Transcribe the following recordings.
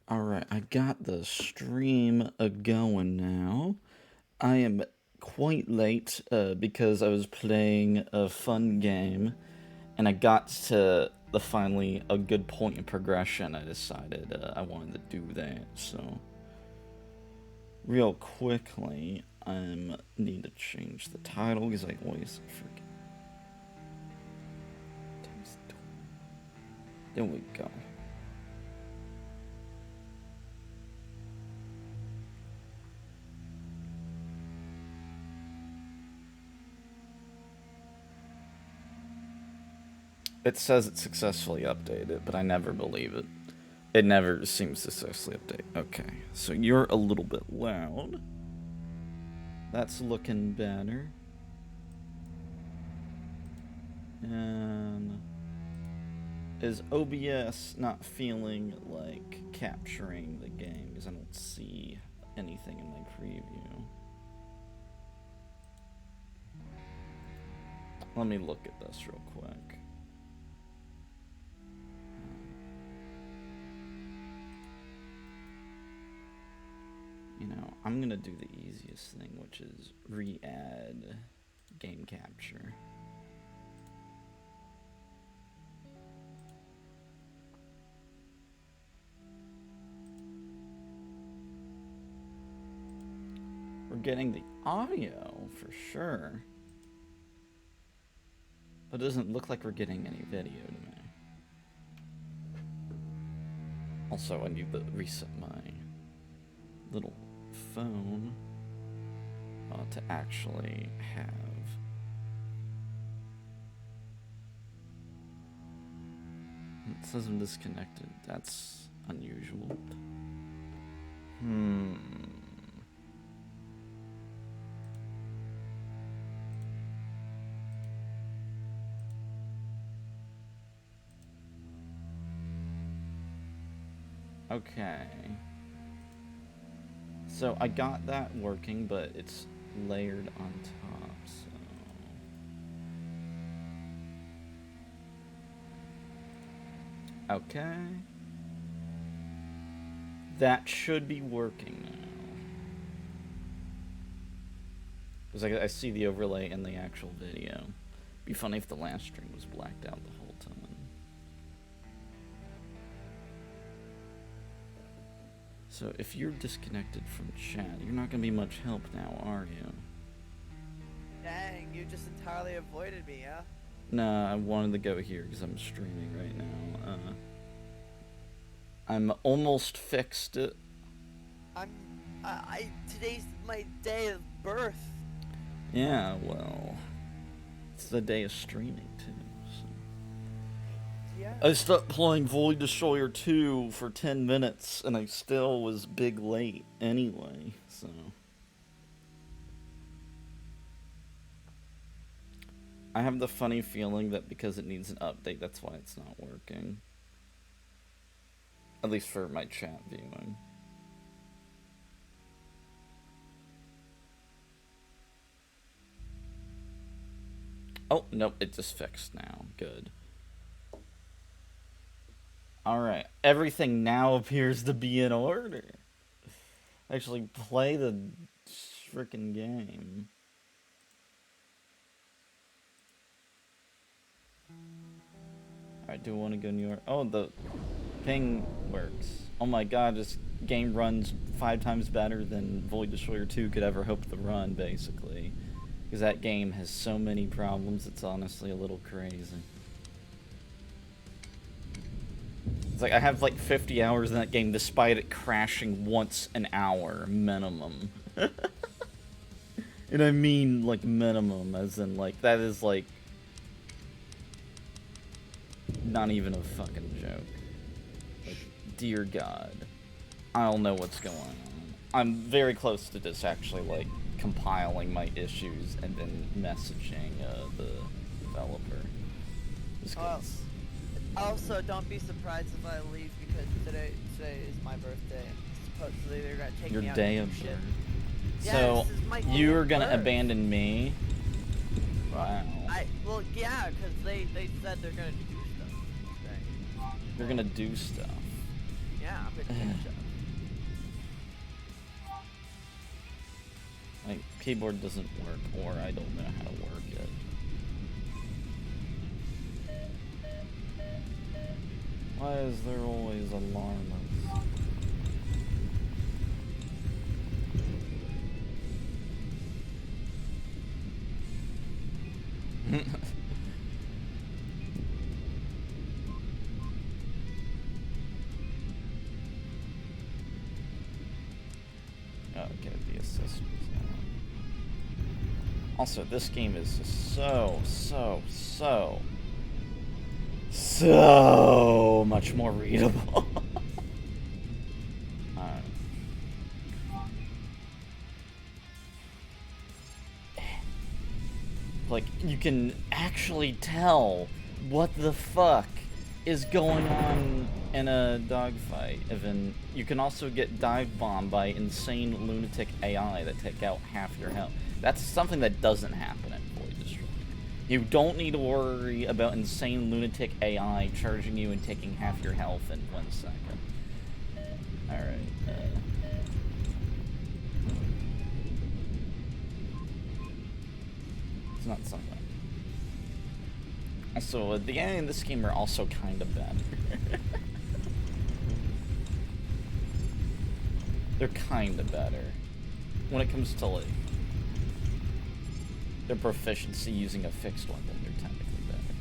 Alright, I got the stream going now. I am quite late because I was playing a fun game and I got to the finally a good point in progression. I decided I wanted to do that. So, real quickly, I need to change the title because I always forget. There we go. It says it's successfully updated, but I never believe it. It never seems to successfully update. Okay, so you're a little bit loud. That's looking better. And is OBS not feeling like capturing the game because I don't see anything in my preview? Let me look at this real quick. You know, I'm gonna do the easiest thing, which is re-add game capture. We're getting the audio for sure, but it doesn't look like we're getting any video to me. Also, I need to reset my little phone to actually have it says I'm disconnected. That's unusual. Okay. So I got that working, but it's layered on top, so... Okay. That should be working now. Because I see the overlay in the actual video. It'd be funny if the last stream was blacked out the whole time. So if you're disconnected from chat, you're not gonna be much help now, are you? Dang, you just entirely avoided me, huh? Nah, I wanted to go here because I'm streaming right now. I'm almost fixed it. Today's my day of birth. Yeah, well, it's the day of streaming too. So. Yeah. I stopped playing Void Destroyer 2 for 10 minutes, and I still was big late anyway. So. I have the funny feeling that because it needs an update, that's why it's not working. At least for my chat viewing. Oh, nope, it just fixed now. Good. Alright, everything now appears to be in order. Actually, play the frickin' game. Alright, do I want to go New York? Oh, the ping works. Oh my god, this game runs 5 times better than Void Destroyer 2 could ever hope to run, basically. Because that game has so many problems, it's honestly a little crazy. It's like I have like 50 hours in that game despite it crashing once an hour minimum. And I mean like minimum, as in like that is like not even a fucking joke. Like, dear God. I don't know what's going on. I'm very close to just actually like compiling my issues and then messaging the developer. Also, don't be surprised if I leave because today is my birthday. Supposedly they're gonna take me out. Your day of birth. So you're gonna abandon me? Wow. Well, yeah, because they said they're gonna do stuff today. You're gonna do stuff. Yeah, I'm gonna catch up. My keyboard doesn't work, or I don't know how to work it. Why is there always alarms? Okay, the assist was on. Also, this game is just so much more readable. Alright. Like, you can actually tell what the fuck is going on in a dogfight. Even you can also get dive bombed by insane lunatic AI that take out half your health. That's something that doesn't happen in Void Destroyer. You don't need to worry about insane lunatic AI charging you and taking half your health in 1 second. Alright, it's not something. Also, the AI in this game are also kind of bad. They're kind of better. When it comes to, like, their proficiency using a fixed weapon, they're technically better.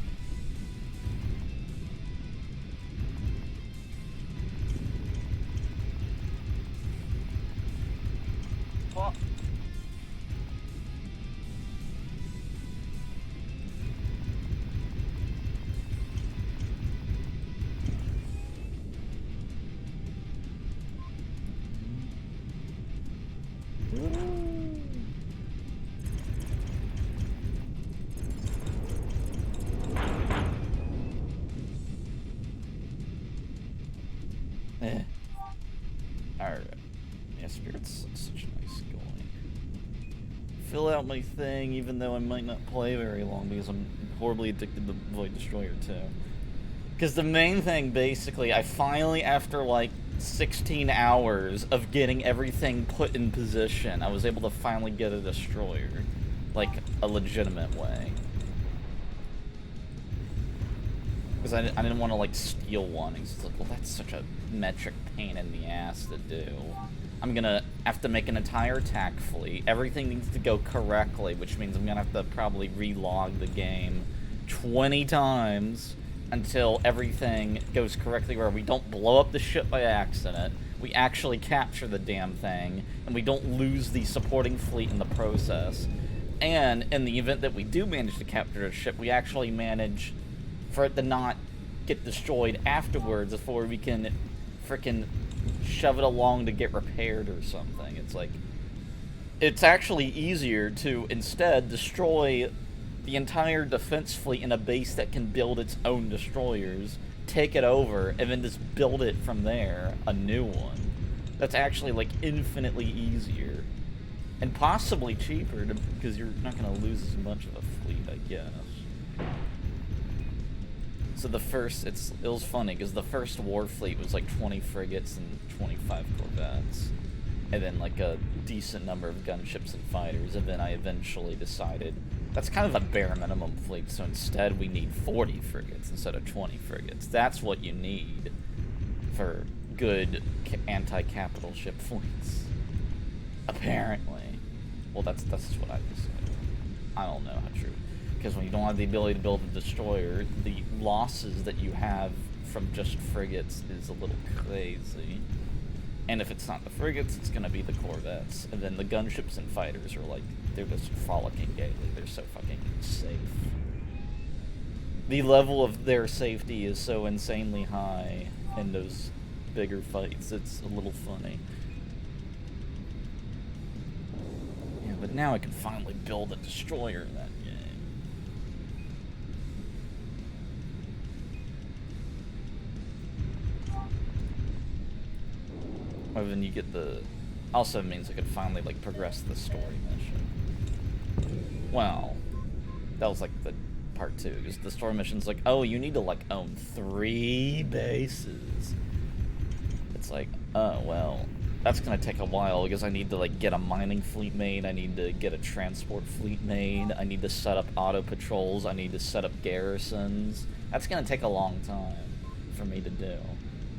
Well, Alright. Yeah, Spirit's such a nice going. Fill out my thing, even though I might not play very long because I'm horribly addicted to Void Destroyer 2. Because the main thing, basically, I finally, after like 16 hours of getting everything put in position, I was able to finally get a destroyer. Like, a legitimate way. Because I didn't want to, like, steal one. It's like, well, that's such a metric pain in the ass to do. I'm gonna have to make an entire attack fleet. Everything needs to go correctly, which means I'm gonna have to probably relog the game 20 times until everything goes correctly, where we don't blow up the ship by accident, we actually capture the damn thing, and we don't lose the supporting fleet in the process. And in the event that we do manage to capture a ship, we actually manage for it to not get destroyed afterwards before we can frickin' shove it along to get repaired or something. It's like, it's actually easier to instead destroy the entire defense fleet in a base that can build its own destroyers, take it over, and then just build it from there, a new one. That's actually, like, infinitely easier. And possibly cheaper, because you're not going to lose as much of a fleet, I guess. So the first, it was funny, because the first war fleet was like 20 frigates and 25 corvettes. And then like a decent number of gunships and fighters, and then I eventually decided that's kind of a bare minimum fleet, so instead we need 40 frigates instead of 20 frigates. That's what you need for good anti-capital ship fleets. Apparently. Well, that's what I decided. I don't know how true. Because when you don't have the ability to build a destroyer, the losses that you have from just frigates is a little crazy. And if it's not the frigates, it's gonna be the corvettes. And then the gunships and fighters are like, they're just frolicking gaily. They're so fucking safe. The level of their safety is so insanely high in those bigger fights, it's a little funny. Yeah, but now I can finally build a destroyer in that game. Or then you get the... Also means I could finally, like, progress the story mission. Well, that was, like, the part 2, because the story mission's like, oh, you need to, like, own 3 bases. it's like, oh, well, that's gonna take a while because I need to, like, get a mining fleet made, I need to get a transport fleet made, I need to set up auto patrols, I need to set up garrisons. That's gonna take a long time for me to do,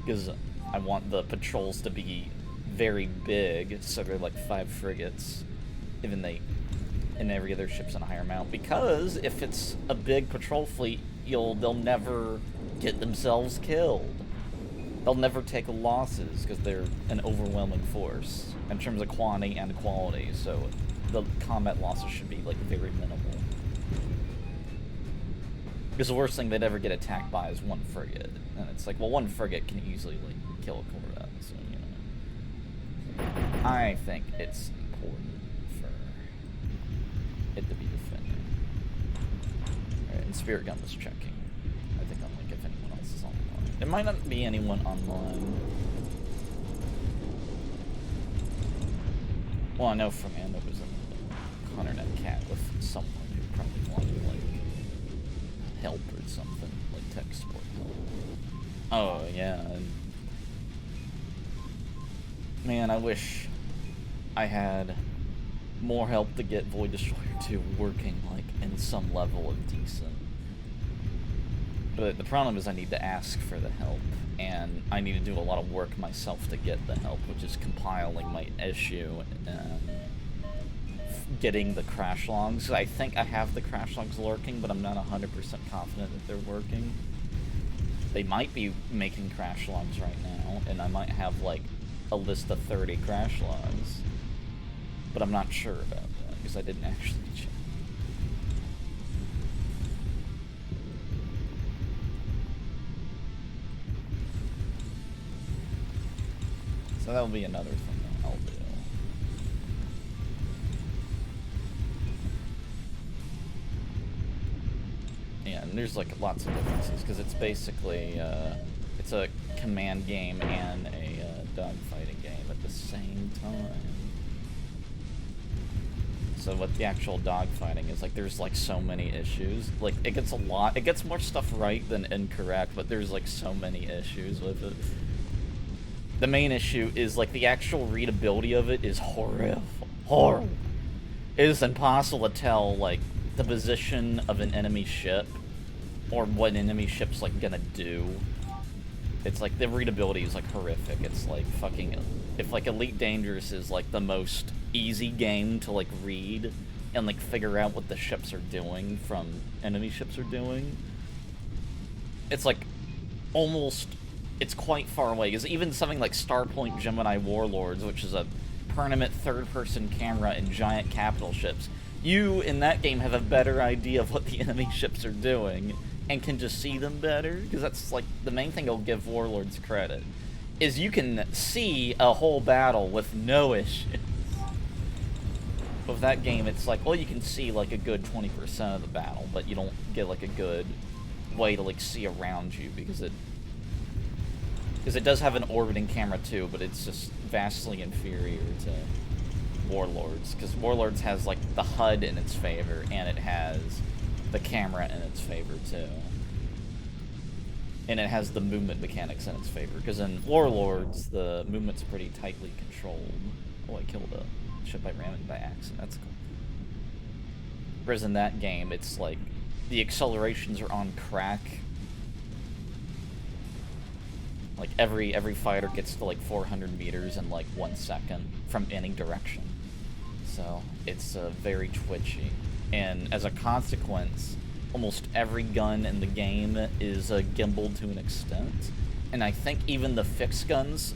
because I want the patrols to be very big, so they're like 5 frigates, and every other ship's in a higher amount, because if it's a big patrol fleet, they'll never get themselves killed. They'll never take losses because they're an overwhelming force in terms of quantity and quality, so the combat losses should be like very minimal. Because the worst thing they'd ever get attacked by is 1 frigate, and it's like, well, 1 frigate can easily like kill a corvette, so you know. I think it's important for it to be defended. Alright, and Spirit Gun was checking. I think I'm like if anyone else is online. There might not be anyone online. Well, I know Fernando was in the ConnerNet Cat with someone who probably wanted like help or something, like tech support help. Oh yeah. Man, I wish I had more help to get Void Destroyer 2 working like in some level of decent. But the problem is I need to ask for the help, and I need to do a lot of work myself to get the help, which is compiling my issue and getting the crash logs. I think I have the crash logs lurking, but I'm not 100% confident that they're working. They might be making crash logs right now, and I might have like a list of 30 crash logs, but I'm not sure about that because I didn't actually check. So that'll be another thing that I'll do. Yeah, and there's like lots of differences because it's basically it's a command game and a dogfighting game at the same time. So what the actual dogfighting is like, there's like so many issues. Like it gets more stuff right than incorrect, but there's like so many issues with it. The main issue is like the actual readability of it is horrible. It is impossible to tell like the position of an enemy ship or what an enemy ship's like gonna do. It's like the readability is like horrific. It's like fucking, if like Elite Dangerous is like the most easy game to like read and like figure out what the ships are doing from enemy ships are doing, it's like almost, it's quite far away. Because even something like Starpoint Gemini Warlords, which is a permanent third-person camera and giant capital ships, you in that game have a better idea of what the enemy ships are doing and can just see them better, because that's like the main thing I'll give Warlords credit, is you can see a whole battle with no issues. With that game, it's like, well, you can see like a good 20% of the battle, but you don't get like a good way to like see around you, because it does have an orbiting camera too, but it's just vastly inferior to Warlords, because Warlords has like the HUD in its favor, and it has the camera in its favor too. And it has the movement mechanics in its favor, because in Warlords, the movement's pretty tightly controlled. Oh, I killed a ship I ran into by accident. That's cool. Whereas in that game, it's like the accelerations are on crack. Like every fighter gets to like 400 meters in like 1 second from any direction. So it's very twitchy. And as a consequence, almost every gun in the game is gimbaled to an extent. And I think even the fixed guns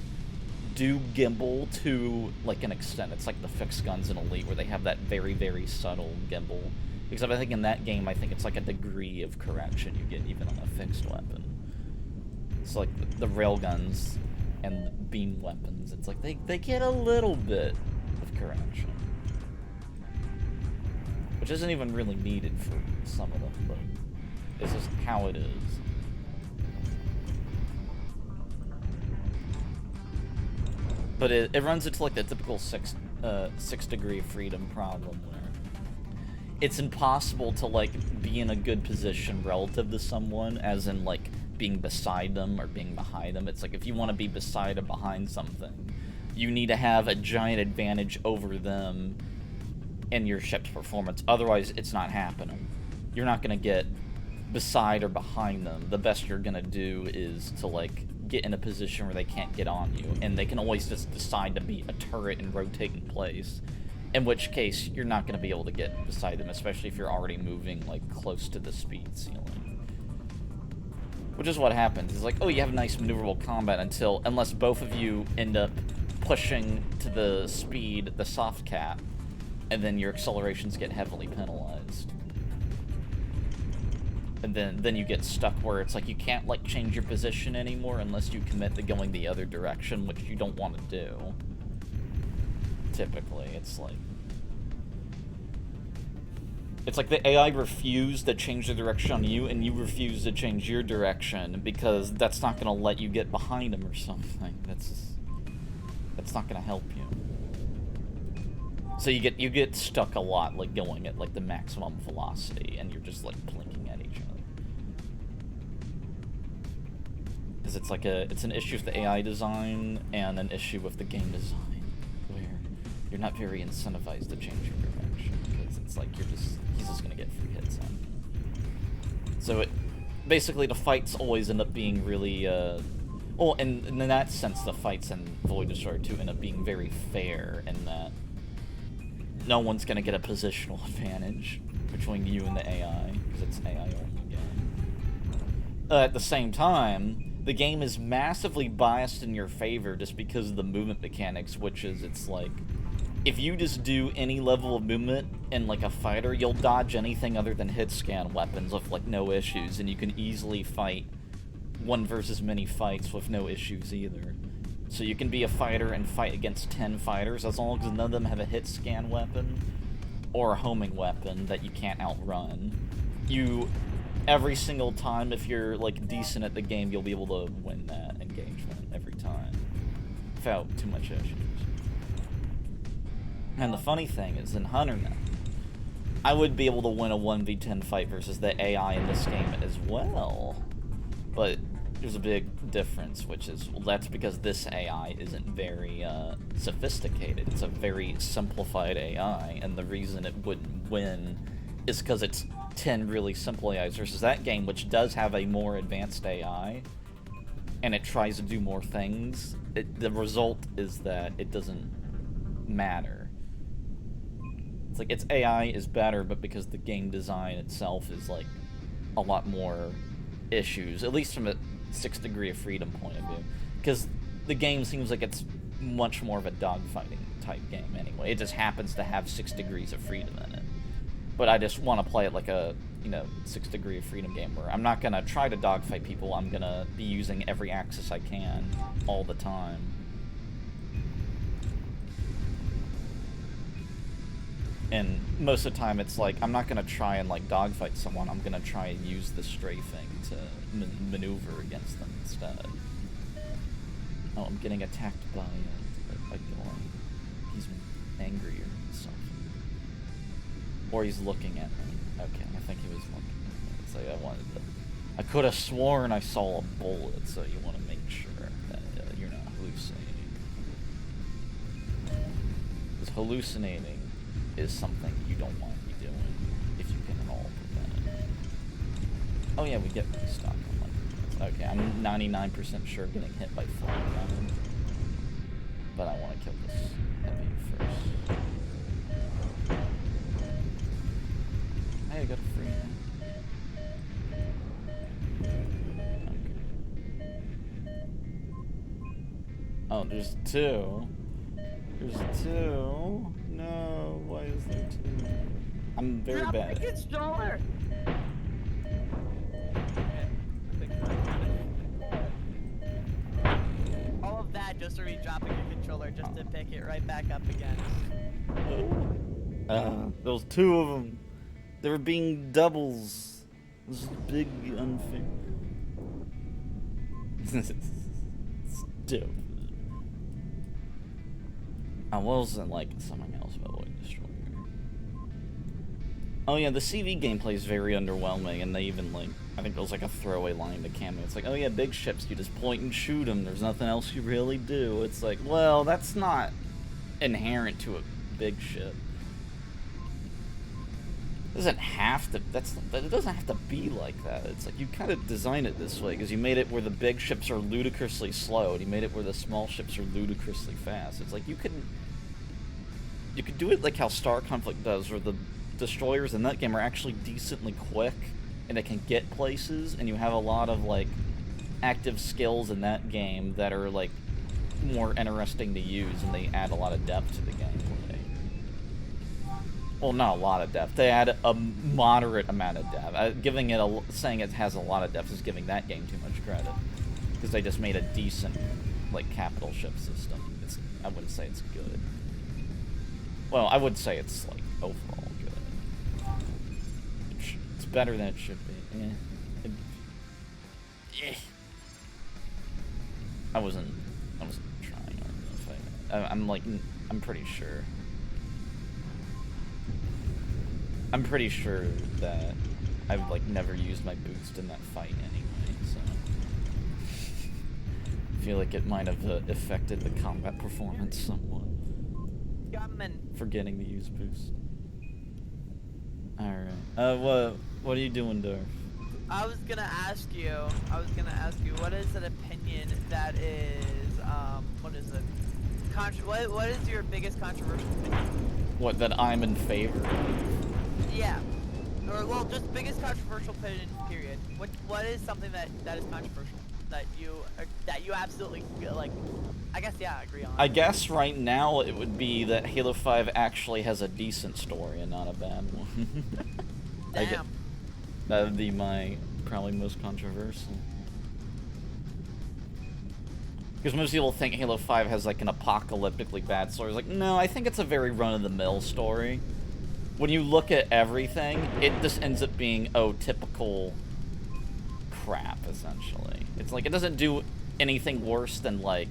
do gimbal to like an extent. It's like the fixed guns in Elite where they have that very, very subtle gimbal. Because I think in that game, I think it's like a degree of correction you get even on a fixed weapon. It's like the railguns and the beam weapons, it's like they get a little bit of correction. Which isn't even really needed for some of them, but it's just how it is. But it runs into like the typical six degree of freedom problem where it's impossible to like be in a good position relative to someone, as in like being beside them or being behind them. It's like if you want to be beside or behind something, you need to have a giant advantage over them in your ship's performance. Otherwise, it's not happening. You're not going to get beside or behind them. The best you're going to do is to, like, get in a position where they can't get on you, and they can always just decide to be a turret and rotate in place, in which case you're not going to be able to get beside them, especially if you're already moving, like, close to the speed ceiling. Which is what happens. It's like, oh, you have nice maneuverable combat unless both of you end up pushing to the speed, the soft cap, and then your accelerations get heavily penalized. And then you get stuck where it's like you can't, like, change your position anymore unless you commit to going the other direction, which you don't want to do. Typically, it's like the AI refused to change the direction on you, and you refuse to change your direction because that's not going to let you get behind them or something. That's not going to help you. So you get stuck a lot, like, going at, like, the maximum velocity, and you're just, like, blinking at each other. Because it's an issue with the AI design and an issue with the game design, where you're not very incentivized to change your direction, because it's like he's just gonna get free hits on you. So basically the fights always end up being really, well, and in that sense, the fights in Void Destroyer 2 end up being very fair in that no one's gonna get a positional advantage between you and the AI, because it's an AI-only game. At the same time, the game is massively biased in your favor just because of the movement mechanics, which is, it's like, if you just do any level of movement in, like, a fighter, you'll dodge anything other than hit scan weapons with, like, no issues, and you can easily fight one versus many fights with no issues either. So you can be a fighter and fight against 10 fighters as long as none of them have a hit scan weapon or a homing weapon that you can't outrun. Every single time, if you're, like, decent at the game, you'll be able to win that engagement every time without too much issues. And the funny thing is, in HunterNet, I would be able to win a 1v10 fight versus the AI in this game as well. But there's a big difference, which is, well, that's because this AI isn't very sophisticated. It's a very simplified AI, and the reason it wouldn't win is because it's 10 really simple AIs versus that game, which does have a more advanced AI, and it tries to do more things. The result is that it doesn't matter. It's like its AI is better, but because the game design itself is, like, a lot more issues, at least from a 6th Degree of Freedom point of view, because the game seems like it's much more of a dogfighting type game anyway. It just happens to have 6 degrees of freedom in it. But I just want to play it like a, 6 Degree of Freedom game where I'm not going to try to dogfight people, I'm going to be using every axis I can all the time. And most of the time it's like, I'm not going to try and, like, dogfight someone, I'm going to try and use the strafing to maneuver against them instead. Oh, I'm getting attacked by Gorn. He's angry or something. Or he's looking at me. Okay, I think he was looking at me. It's like I could have sworn I saw a bullet, so you want to make sure that you're not hallucinating. Because hallucinating is something you don't want to be doing if you can at all prevent it. Oh yeah, we get restock on, like, okay, I'm 99% sure getting hit by flying gun, but I want to kill this heavy first. Hey, I got a free one. Okay. Oh, there's two. There's two. No, why is there two? I'm very bad. Drop the controller! All of that just to re-dropping your controller just to pick it right back up again. Those two of them. They were being doubles. This is big unfair. Stupid. I wasn't like something else about Void Destroyer. Oh yeah, the CV gameplay is very underwhelming, and they even, like, I think it was like a throwaway line to Cameo. It's like, oh yeah, big ships, you just point and shoot them, there's nothing else you really do. It's like, well, that's not inherent to a big ship. It doesn't have to, it doesn't have to be like that. It's like, you kind of design it this way, because you made it where the big ships are ludicrously slow, and you made it where the small ships are ludicrously fast. It's like, you could do it like how Star Conflict does, where the destroyers in that game are actually decently quick, and they can get places, and you have a lot of, like, active skills in that game that are, like, more interesting to use, and they add a lot of depth to the gameplay. Well, not a lot of depth. They add a moderate amount of depth. Saying it has a lot of depth is giving that game too much credit, because they just made a decent, like, capital ship system. I wouldn't say it's good. Well, I would say it's, like, overall good. It's better than it should be. I wasn't trying. I'm pretty sure. I'm pretty sure that I've, like, never used my boost in that fight anyway, so I feel like it might have affected the combat performance somewhat. Forgetting to use boost. Alright. What are you doing, Darth? I was gonna ask you, what is an opinion that is, what is it? What is your biggest controversial opinion? What, that I'm in favor? Yeah. Or, well, just biggest controversial opinion, period. What is something that is controversial? That you absolutely, like, I guess, yeah, agree on. I guess right now it would be that Halo 5 actually has a decent story and not a bad one. Damn. That would be my probably most controversial. Because most people think Halo 5 has, like, an apocalyptically bad story. It's like, no, I think it's a very run-of-the-mill story. When you look at everything, it just ends up being, typical crap, essentially. It's like, it doesn't do anything worse than, like,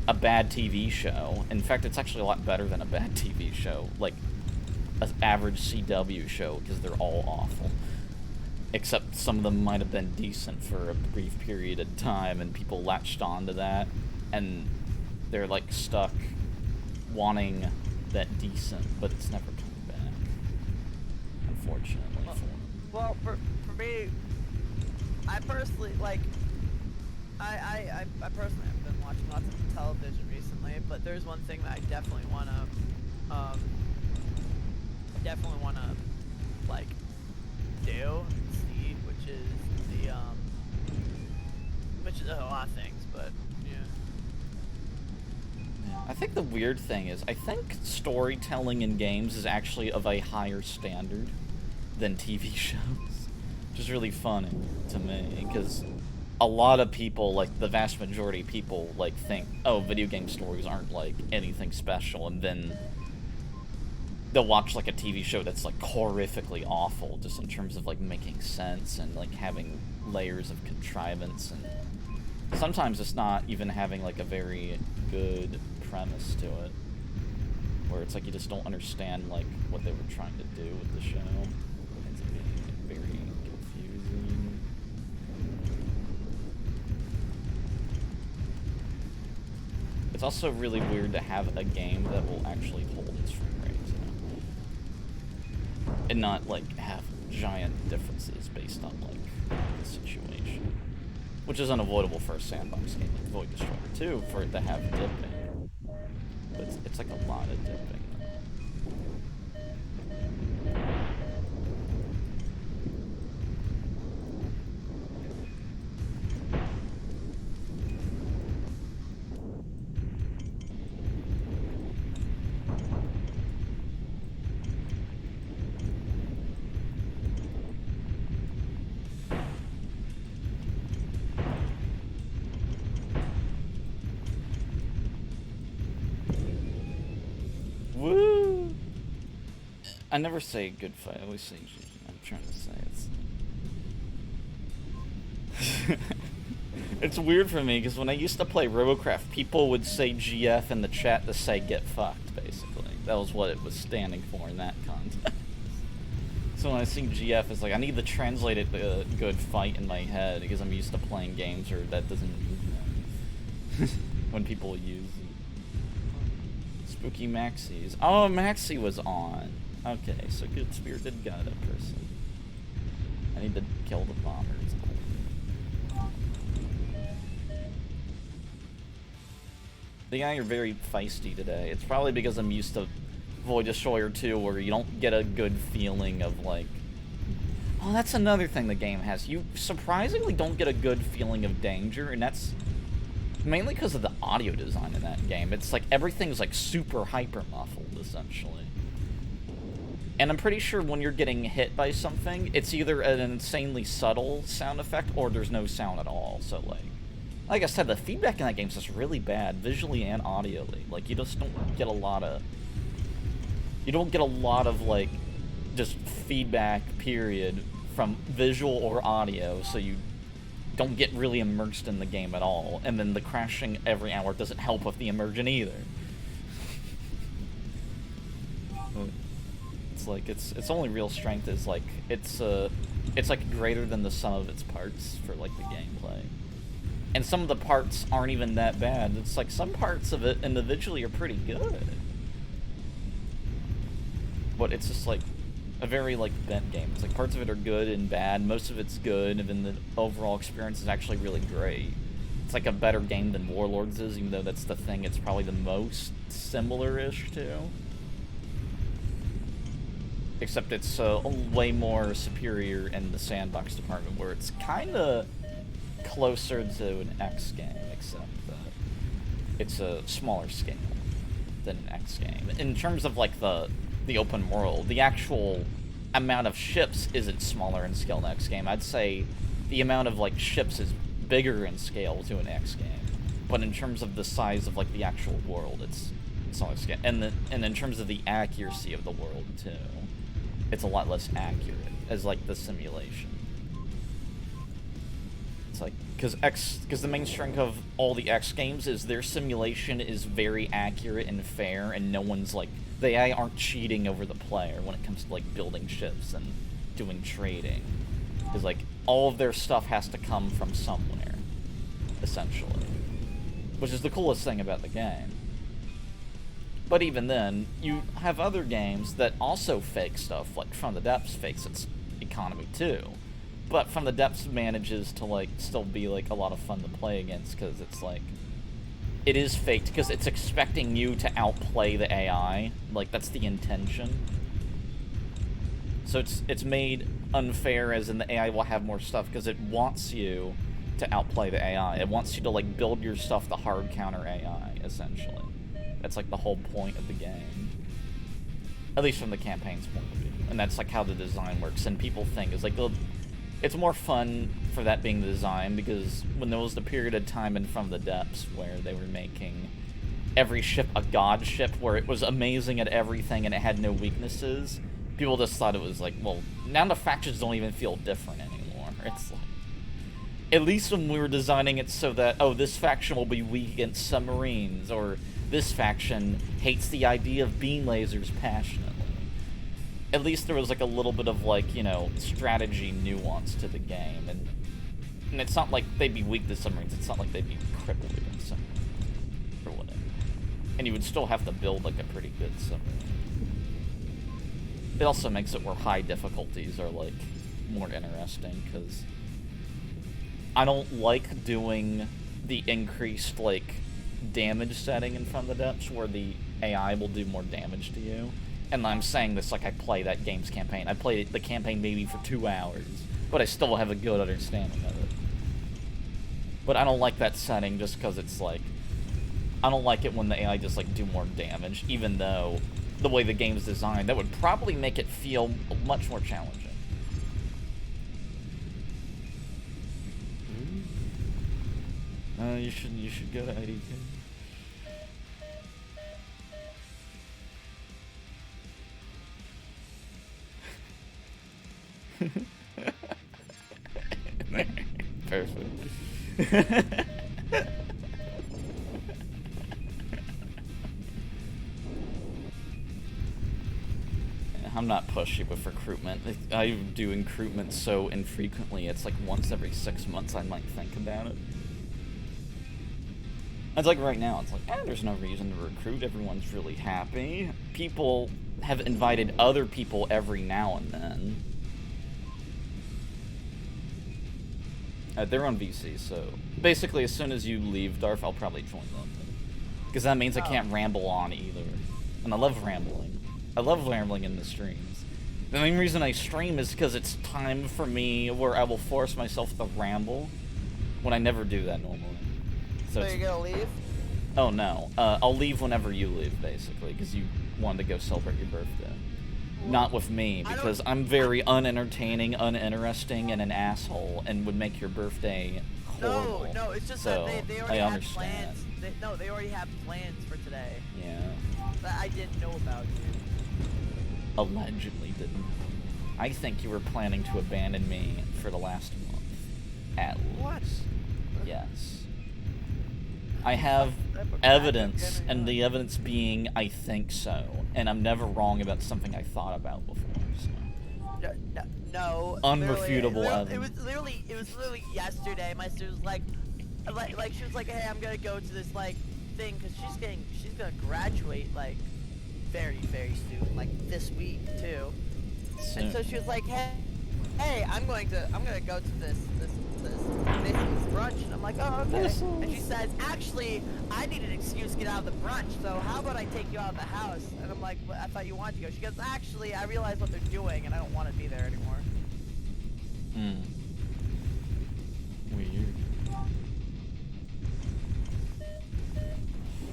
a bad TV show. In fact, it's actually a lot better than a bad TV show. Like, an average CW show, because they're all awful. Except some of them might have been decent for a brief period of time, and people latched onto that, and they're, like, stuck wanting that decent, but it's never coming back, unfortunately. Well, for me, I personally, like, I personally have been watching lots of television recently, but there's one thing that I definitely wanna, like, do and see, which is a lot of things, but yeah. I think the weird thing is, I think storytelling in games is actually of a higher standard than TV shows, which is really funny to me, because a lot of people, like, the vast majority of people, like, think, oh, video game stories aren't, like, anything special, and then they'll watch, like, a TV show that's, like, horrifically awful, just in terms of, like, making sense and, like, having layers of contrivance, and sometimes it's not even having, like, a very good premise to it, where it's like you just don't understand, like, what they were trying to do with the show. It ends up being very confusing. It's also really weird to have a game that will actually hold its frame rate, and not, like, have giant differences based on, like, the situation. Which is unavoidable for a sandbox game like Void Destroyer 2, for it to have dipping. But it's like a lot of dipping. Woo! I never say good fight, I always say G. I'm trying to say it's... It's weird for me, because when I used to play Robocraft, people would say GF in the chat to say get fucked, basically. That was what it was standing for in that context. So when I see GF, it's like I need to translate it to a good fight in my head because I'm used to playing games where that doesn't when people use Spooky Maxis. Oh, Maxi was on. Okay, so good spirited guide person. I need to kill the bombers. The guy, you're very feisty today. It's probably because I'm used to Void Destroyer 2, where you don't get a good feeling of, like... Oh, that's another thing the game has. You surprisingly don't get a good feeling of danger, and that's mainly because of the audio design in that game. It's like everything's like super hyper muffled, essentially. And I'm pretty sure when you're getting hit by something, it's either an insanely subtle sound effect or there's no sound at all. So, like I said, the feedback in that game is just really bad, visually and audially. Like, you just don't get a lot of... You don't get a lot of, like, just feedback, period, from visual or audio, so you don't get really immersed in the game at all. And then the crashing every hour doesn't help with the immersion either. It's like, its only real strength is, like, it's like greater than the sum of its parts for, like, the gameplay. And some of the parts aren't even that bad. It's like, some parts of it individually are pretty good. But it's just, like, a very, like, bent game. It's like, parts of it are good and bad, most of it's good, and then the overall experience is actually really great. It's like a better game than Warlords is, even though that's the thing it's probably the most similar-ish to. Except it's way more superior in the sandbox department, where it's kinda closer to an X game, except that it's a smaller scale than an X game. In terms of, like, the open world, the actual amount of ships isn't smaller in scale than X game. I'd say the amount of, like, ships is bigger in scale to an X game. But in terms of the size of, like, the actual world, it's smaller scale. And in terms of the accuracy of the world, too, it's a lot less accurate as, like, the simulation. It's like, because the main strength of all the X games is their simulation is very accurate and fair, and no one's, like, the AI aren't cheating over the player when it comes to, like, building ships and doing trading. Because, like, all of their stuff has to come from somewhere, essentially. Which is the coolest thing about the game. But even then, you have other games that also fake stuff, like From the Depths fakes its economy too. But From the Depths manages to, like, still be, like, a lot of fun to play against, because it's, like, it is faked, because it's expecting you to outplay the AI. Like, that's the intention. So it's made unfair, as in the AI will have more stuff, because it wants you to outplay the AI. It wants you to, like, build your stuff to hard counter AI, essentially. That's, like, the whole point of the game. At least from the campaign's point of view. And that's, like, how the design works. And people think, it's like, it's more fun for that being the design, because when there was the period of time in From the Depths where they were making every ship a god ship, where it was amazing at everything and it had no weaknesses, people just thought it was like, well, now the factions don't even feel different anymore. It's like, at least when we were designing it so that, oh, this faction will be weak against submarines, or this faction hates the idea of beam lasers passionately. At least there was, like, a little bit of, like, you know, strategy nuance to the game, and it's not like they'd be weak to submarines, it's not like they'd be crippled against submarines, or whatever. And you would still have to build, like, a pretty good submarine. It also makes it where high difficulties are, like, more interesting, because I don't like doing the increased, like, damage setting in From the Depths, where the AI will do more damage to you. And I'm saying this like I play that game's campaign. I played the campaign maybe for 2 hours, but I still have a good understanding of it. But I don't like that setting just because it's like, I don't like it when the AI just, like, do more damage, even though the way the game's designed, that would probably make it feel much more challenging. You should go to IDK. Perfect. I'm not pushy with recruitment. I do recruitment so infrequently, it's like once every 6 months I might think about it. It's like right now, it's like, there's no reason to recruit, everyone's really happy. People have invited other people every now and then. They're on VC, so basically as soon as you leave Darf, I'll probably join them. Because that means I can't ramble on either. And I love rambling. I love rambling in the streams. The main reason I stream is because it's time for me where I will force myself to ramble when I never do that normally. So you're gonna leave? Oh no. I'll leave whenever you leave, basically, because you wanted to go celebrate your birthday. Not with me, because I'm very unentertaining, uninteresting, and an asshole, and would make your birthday horrible. No, it's just so that they already had plans. They already have plans for today. Yeah. That I didn't know about, dude. Allegedly didn't. I think you were planning to abandon me for the last month. At least. What? Yes. I have evidence, and the evidence being I think so, and I'm never wrong about something I thought about before. So. No. Unrefutable evidence. It was literally yesterday. My sister was like she was like, hey, I'm gonna go to this like thing because she's gonna graduate like very soon, like this week too. Soon. And so she was like, hey, I'm gonna go to this brunch, and I'm like, oh, okay. And she says, actually, I need an excuse to get out of the brunch, so how about I take you out of the house? And I'm like, well, I thought you wanted to go. She goes, actually, I realize what they're doing, and I don't want to be there anymore. Weird.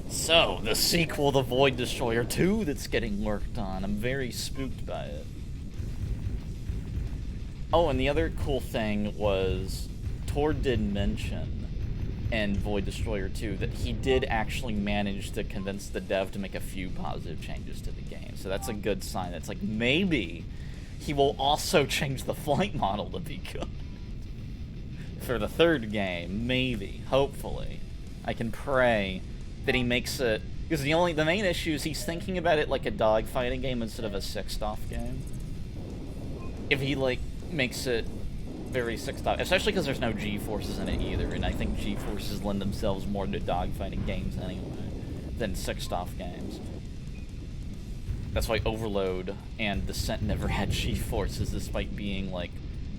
So, the sequel to Void Destroyer 2 that's getting worked on. I'm very spooked by it. Oh, and the other cool thing was, Tord did mention in Void Destroyer 2 that he did actually manage to convince the dev to make a few positive changes to the game. So that's a good sign. It's like, maybe he will also change the flight model to be good. For the third game, maybe, hopefully. I can pray that he makes it, because the main issue is he's thinking about it like a dogfighting game instead of a six-off game. If he, like, makes it very six-off, especially because there's no G-forces in it either, and I think G-forces lend themselves more to dogfighting games anyway than six-off games. That's why Overload and Descent never had G-forces, despite being, like,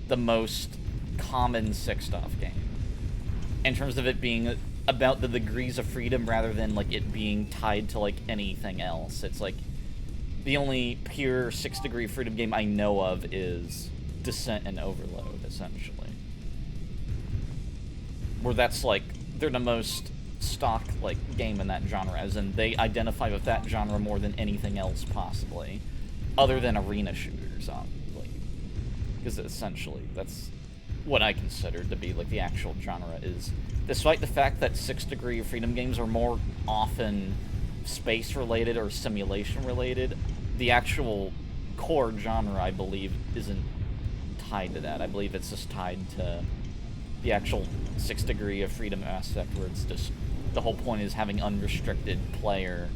the most common six-off game. In terms of it being about the degrees of freedom rather than, like, it being tied to, like, anything else. It's, like, the only pure 6-degree freedom game I know of is Descent and Overload, essentially. Where that's, like, they're the most stock, like, game in that genre, as in they identify with that genre more than anything else, possibly. Other than arena shooters, obviously. Because essentially, that's what I consider to be, like, the actual genre is, despite the fact that 6-degree freedom games are more often space-related or simulation-related, the actual core genre, I believe, isn't tied to that. I believe it's just tied to the actual 6-degree of freedom aspect, where it's just, the whole point is having unrestricted player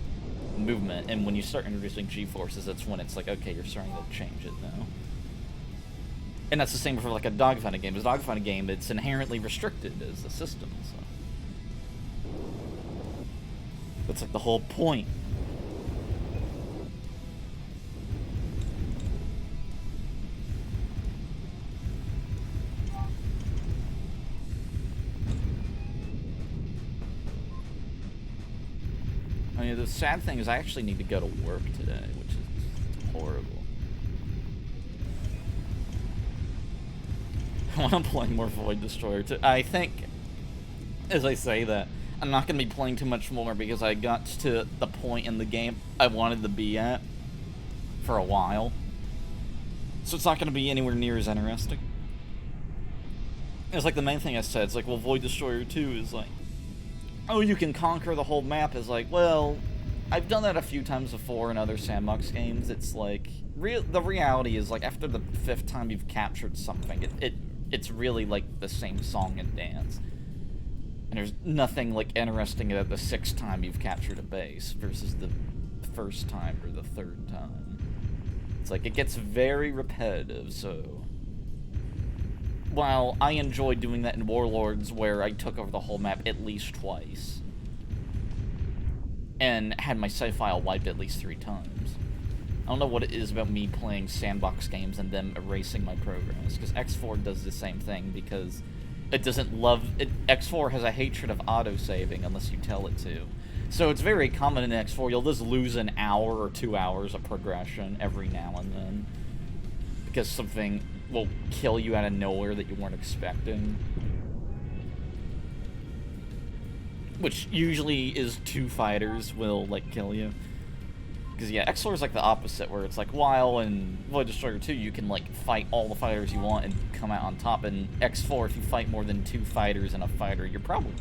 movement, and when you start introducing G-forces, that's when it's like, okay, you're starting to change it now. And that's the same for, like, a dogfighting game. As a dogfighting game, it's inherently restricted as a system, so. That's, like, the whole point. I mean, the sad thing is I actually need to go to work today, which is horrible. I want to play more Void Destroyer 2. I think, as I say that, I'm not going to be playing too much more because I got to the point in the game I wanted to be at for a while. So it's not going to be anywhere near as interesting. It's like the main thing I said, it's like, well, Void Destroyer 2 is like, oh, you can conquer the whole map. Is like, well, I've done that a few times before in other sandbox games. It's like, the reality is, like, after the 5th time you've captured something, it's really like the same song and dance. And there's nothing, like, interesting about the 6th time you've captured a base versus the 1st time or the 3rd time. It's like, it gets very repetitive, so... While I enjoyed doing that in Warlords, where I took over the whole map at least twice, and had my save file wiped at least 3 times. I don't know what it is about me playing sandbox games and them erasing my progress, because X4 does the same thing, because it doesn't love... X4 has a hatred of auto-saving unless you tell it to. So it's very common in X4, you'll just lose an hour or 2 hours of progression every now and then, because something will kill you out of nowhere that you weren't expecting. Which usually is 2 fighters will, like, kill you. Because, yeah, X4 is like the opposite, where it's like, while in Void Destroyer 2, you can, like, fight all the fighters you want and come out on top. In X4, if you fight more than 2 fighters and a fighter, you're probably...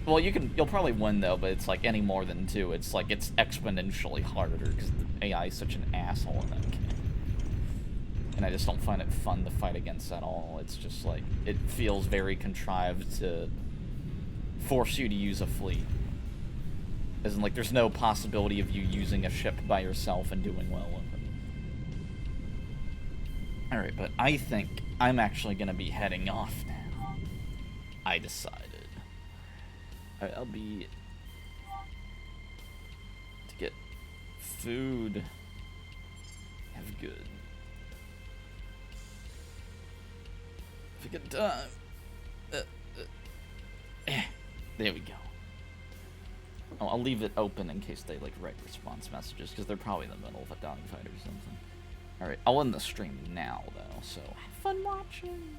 Well, you'll probably win, though, but it's like any more than 2. It's like, it's exponentially harder, because the AI is such an asshole in that game. And I just don't find it fun to fight against at all. It's just like, it feels very contrived to force you to use a fleet. As in, like, there's no possibility of you using a ship by yourself and doing well with it. Alright, but I think I'm actually gonna be heading off now. I decided. Alright, I'll be... to get food. Have good. Have a good time. There we go. Oh, I'll leave it open in case they, like, write response messages, because they're probably in the middle of a dogfight or something. Alright, I'll end the stream now, though, so have fun watching!